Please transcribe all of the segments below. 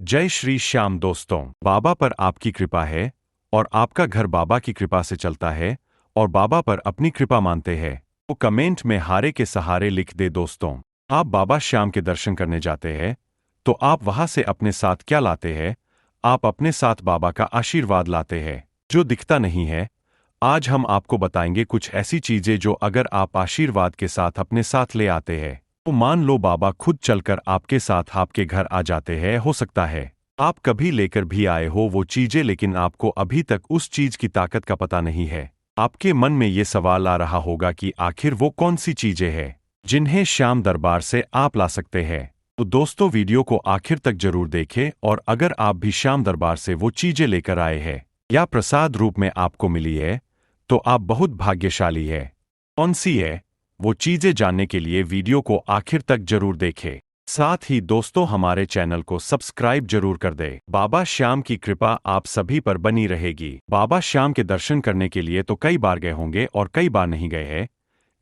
जय श्री श्याम दोस्तों। बाबा पर आपकी कृपा है और आपका घर बाबा की कृपा से चलता है और बाबा पर अपनी कृपा मानते हैं तो कमेंट में हारे के सहारे लिख दे दोस्तों। आप बाबा श्याम के दर्शन करने जाते हैं तो आप वहां से अपने साथ क्या लाते हैं? आप अपने साथ बाबा का आशीर्वाद लाते हैं जो दिखता नहीं है। आज हम आपको बताएंगे कुछ ऐसी चीजें जो अगर आप आशीर्वाद के साथ अपने साथ ले आते हैं तो मान लो बाबा खुद चलकर आपके साथ आपके घर आ जाते हैं। हो सकता है आप कभी लेकर भी आए हो वो चीजें, लेकिन आपको अभी तक उस चीज की ताकत का पता नहीं है। आपके मन में ये सवाल आ रहा होगा कि आखिर वो कौन सी चीजें हैं जिन्हें श्याम दरबार से आप ला सकते हैं। तो दोस्तों वीडियो को आखिर तक जरूर देखें और अगर आप भी श्याम दरबार से वो चीजें लेकर आए हैं या प्रसाद रूप में आपको मिली है तो आप बहुत भाग्यशाली है। कौन सी है वो चीजें जानने के लिए वीडियो को आखिर तक जरूर देखें। साथ ही दोस्तों हमारे चैनल को सब्सक्राइब जरूर कर दे। बाबा श्याम की कृपा आप सभी पर बनी रहेगी। बाबा श्याम के दर्शन करने के लिए तो कई बार गए होंगे और कई बार नहीं गए हैं,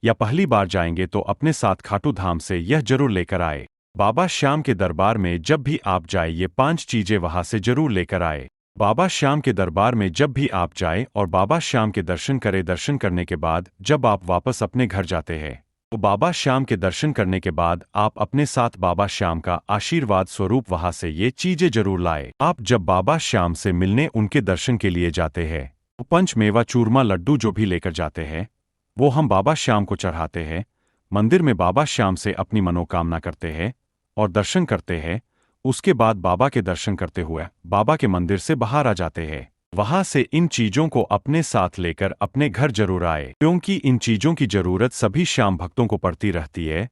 या पहली बार जाएंगे तो अपने साथ खाटू धाम से यह जरूर लेकर आए। बाबा श्याम के दरबार में जब भी आप जाए ये 5 चीजें वहां से जरूर लेकर आए। बाबा श्याम के दरबार में जब भी आप जाएं और बाबा श्याम के दर्शन करें, दर्शन करने के बाद जब आप वापस अपने घर जाते हैं तो बाबा श्याम के दर्शन करने के बाद आप अपने साथ बाबा श्याम का आशीर्वाद स्वरूप वहां से ये चीजें जरूर लाए। आप जब बाबा श्याम से मिलने उनके दर्शन के लिए जाते हैं तो पंचमेवा चूरमा लड्डू जो भी लेकर जाते हैं वो हम बाबा श्याम को चढ़ाते हैं। मंदिर में बाबा श्याम से अपनी मनोकामना करते हैं और दर्शन करते हैं। उसके बाद बाबा के दर्शन करते हुए बाबा के मंदिर से बाहर आ जाते हैं। वहां से इन चीजों को अपने साथ लेकर अपने घर जरूर आए, क्योंकि इन चीजों की जरूरत सभी श्याम भक्तों को पड़ती रहती है।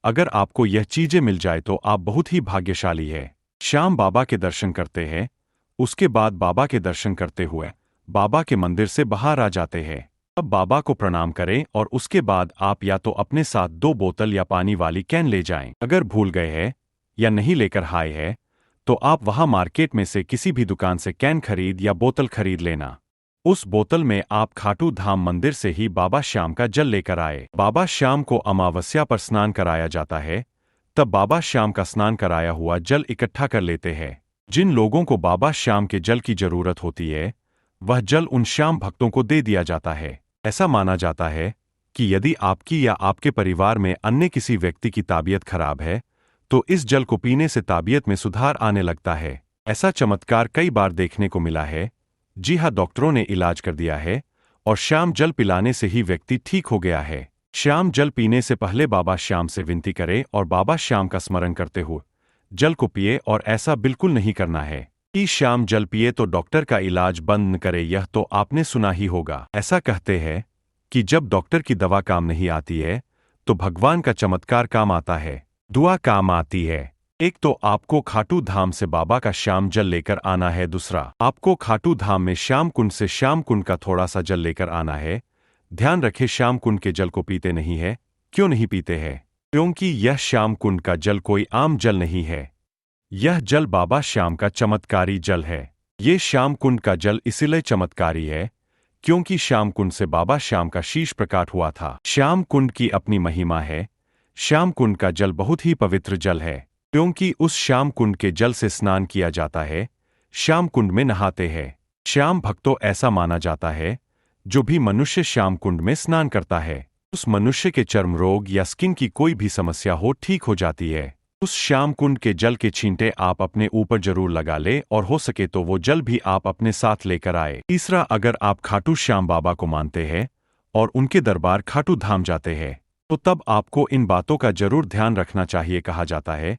अगर आपको यह चीजें मिल जाए तो आप बहुत ही भाग्यशाली है। श्याम बाबा के दर्शन करते हैं, उसके बाद बाबा के दर्शन करते हुए बाबा के मंदिर से बाहर आ जाते हैं। अब बाबा को प्रणाम करें और उसके बाद आप या तो अपने साथ 2 बोतल या पानी वाली कैन ले जाएं। अगर भूल गए हैं या नहीं लेकर आए हैं तो आप वहां मार्केट में से किसी भी दुकान से कैन खरीद या बोतल खरीद लेना। उस बोतल में आप खाटू धाम मंदिर से ही बाबा श्याम का जल लेकर आए। बाबा श्याम को अमावस्या पर स्नान कराया जाता है, तब बाबा श्याम का स्नान कराया हुआ जल इकट्ठा कर लेते हैं। जिन लोगों को बाबा श्याम के जल की जरूरत होती है वह जल उन श्याम भक्तों को दे दिया जाता है। ऐसा माना जाता है कि यदि आपकी या आपके परिवार में अन्य किसी व्यक्ति की ताबियत खराब है तो इस जल को पीने से ताबियत में सुधार आने लगता है। ऐसा चमत्कार कई बार देखने को मिला है। जी हाँ, डॉक्टरों ने इलाज कर दिया है और श्याम जल पिलाने से ही व्यक्ति ठीक हो गया है। श्याम जल पीने से पहले बाबा श्याम से विनती करें और बाबा श्याम का स्मरण करते हुए जल को पिए, और ऐसा बिल्कुल नहीं करना है कि श्याम जल पिए तो डॉक्टर का इलाज बंद करे। यह तो आपने सुना ही होगा। ऐसा कहते हैं कि जब डॉक्टर की दवा काम नहीं आती है तो भगवान का चमत्कार काम आता है, दुआ काम आती है। एक तो आपको खाटू धाम से बाबा का श्याम जल लेकर आना है, दूसरा आपको खाटू धाम में श्याम कुंड से श्याम कुंड का थोड़ा सा जल लेकर आना है। ध्यान रखें श्याम कुंड के जल को पीते नहीं है। क्यों नहीं पीते हैं? क्योंकि यह श्याम कुंड का जल कोई आम जल नहीं है। यह जल बाबा श्याम का चमत्कारी जल है। ये श्याम कुंड का जल इसलिए चमत्कारी है क्योंकि श्याम कुंड से बाबा श्याम का शीश प्रकाट हुआ था। श्याम कुंड की अपनी महिमा है। श्याम कुंड का जल बहुत ही पवित्र जल है क्योंकि उस श्याम कुंड के जल से स्नान किया जाता है, श्याम कुंड में नहाते हैं। श्याम भक्तों, ऐसा माना जाता है जो भी मनुष्य श्याम कुंड में स्नान करता है उस मनुष्य के चर्म रोग या स्किन की कोई भी समस्या हो ठीक हो जाती है। उस श्याम कुंड के जल के छींटे आप अपने ऊपर जरूर लगा ले और हो सके तो वो जल भी आप अपने साथ लेकर आए। तीसरा, अगर आप खाटू श्याम बाबा को मानते हैं और उनके दरबार खाटू धाम जाते हैं तो तब आपको इन बातों का जरूर ध्यान रखना चाहिए। कहा जाता है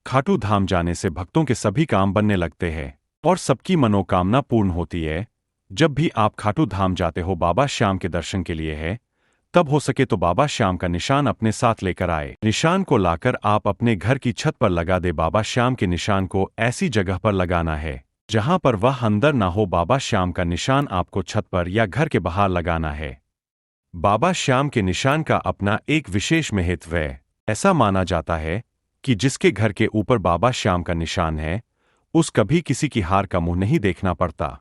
खाटू धाम जाने से भक्तों के सभी काम बनने लगते हैं और सबकी मनोकामना पूर्ण होती है। जब भी आप खाटू धाम जाते हो बाबा श्याम के दर्शन के लिए है तब हो सके तो बाबा श्याम का निशान अपने साथ लेकर आए। निशान को लाकर आप अपने घर की छत पर लगा दे। बाबा श्याम के निशान को ऐसी जगह पर लगाना है जहां पर वह अंदर ना हो। बाबा श्याम का निशान आपको छत पर या घर के बाहर लगाना है। बाबा श्याम के निशान का अपना एक विशेष महत्व है। ऐसा माना जाता है कि जिसके घर के ऊपर बाबा श्याम का निशान है उस कभी किसी की हार का मुंह नहीं देखना पड़ता।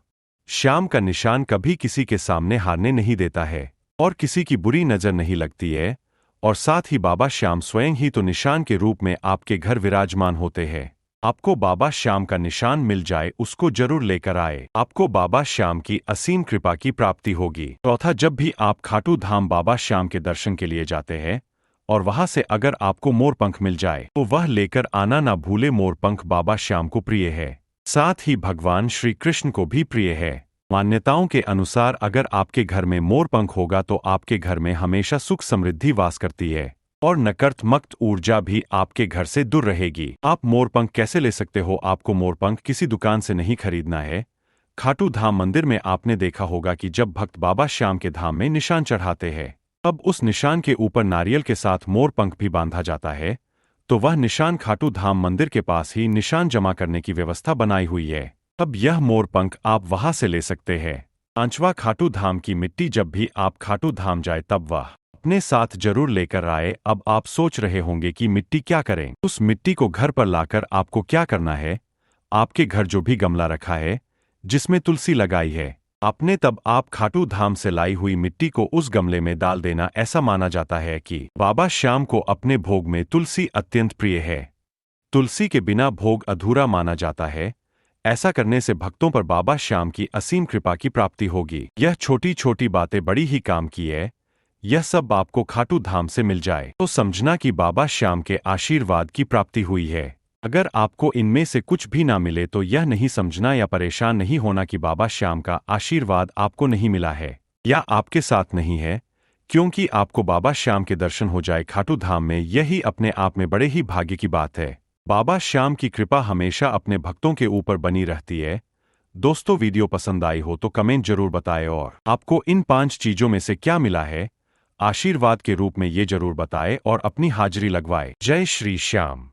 श्याम का निशान कभी किसी के सामने हारने नहीं देता है और किसी की बुरी नजर नहीं लगती है, और साथ ही बाबा श्याम स्वयं ही तो निशान के रूप में आपके घर विराजमान होते हैं। आपको बाबा श्याम का निशान मिल जाए उसको जरूर लेकर आए, आपको बाबा श्याम की असीम कृपा की प्राप्ति होगी। चौथा, जब भी आप खाटू धाम बाबा श्याम के दर्शन के लिए जाते हैं और वहां से अगर आपको मोरपंख मिल जाए तो वह लेकर आना ना भूले। मोरपंख बाबा श्याम को प्रिय है, साथ ही भगवान श्री कृष्ण को भी प्रिय है। मान्यताओं के अनुसार अगर आपके घर में मोरपंख होगा तो आपके घर में हमेशा सुख समृद्धि वास करती है और नकारात्मक ऊर्जा भी आपके घर से दूर रहेगी। आप मोरपंख कैसे ले सकते हो? आपको मोरपंख किसी दुकान से नहीं खरीदना है। खाटू धाम मंदिर में आपने देखा होगा कि जब भक्त बाबा श्याम के धाम में निशान चढ़ाते हैं तब उस निशान के ऊपर नारियल के साथ मोरपंख भी बांधा जाता है, तो वह निशान खाटू धाम मंदिर के पास ही निशान जमा करने की व्यवस्था बनाई हुई है। अब यह मोरपंख आप वहां से ले सकते हैं। पांचवा, खाटू धाम की मिट्टी जब भी आप खाटू धाम जाए तब वह अपने साथ जरूर लेकर आए। अब आप सोच रहे होंगे कि मिट्टी क्या करें? उस मिट्टी को घर पर लाकर आपको क्या करना है? आपके घर जो भी गमला रखा है जिसमें तुलसी लगाई है आपने, तब आप खाटू धाम से लाई हुई मिट्टी को उस गमले में डाल देना। ऐसा माना जाता है कि बाबा श्याम को अपने भोग में तुलसी अत्यंत प्रिय है। तुलसी के बिना भोग अधूरा माना जाता है। ऐसा करने से भक्तों पर बाबा श्याम की असीम कृपा की प्राप्ति होगी। यह छोटी छोटी बातें बड़ी ही काम की है। यह सब आपको खाटू धाम से मिल जाए तो समझना कि बाबा श्याम के आशीर्वाद की प्राप्ति हुई है। अगर आपको इनमें से कुछ भी ना मिले तो यह नहीं समझना या परेशान नहीं होना कि बाबा श्याम का आशीर्वाद आपको नहीं मिला है या आपके साथ नहीं है, क्योंकि आपको बाबा श्याम के दर्शन हो जाए खाटू धाम में, यही अपने आप में बड़े ही भाग्य की बात है। बाबा श्याम की कृपा हमेशा अपने भक्तों के ऊपर बनी रहती है। दोस्तों, वीडियो पसंद आई हो तो कमेंट जरूर बताएं और आपको इन 5 चीजों में से क्या मिला है आशीर्वाद के रूप में ये जरूर बताएं और अपनी हाजिरी लगवाएं। जय श्री श्याम।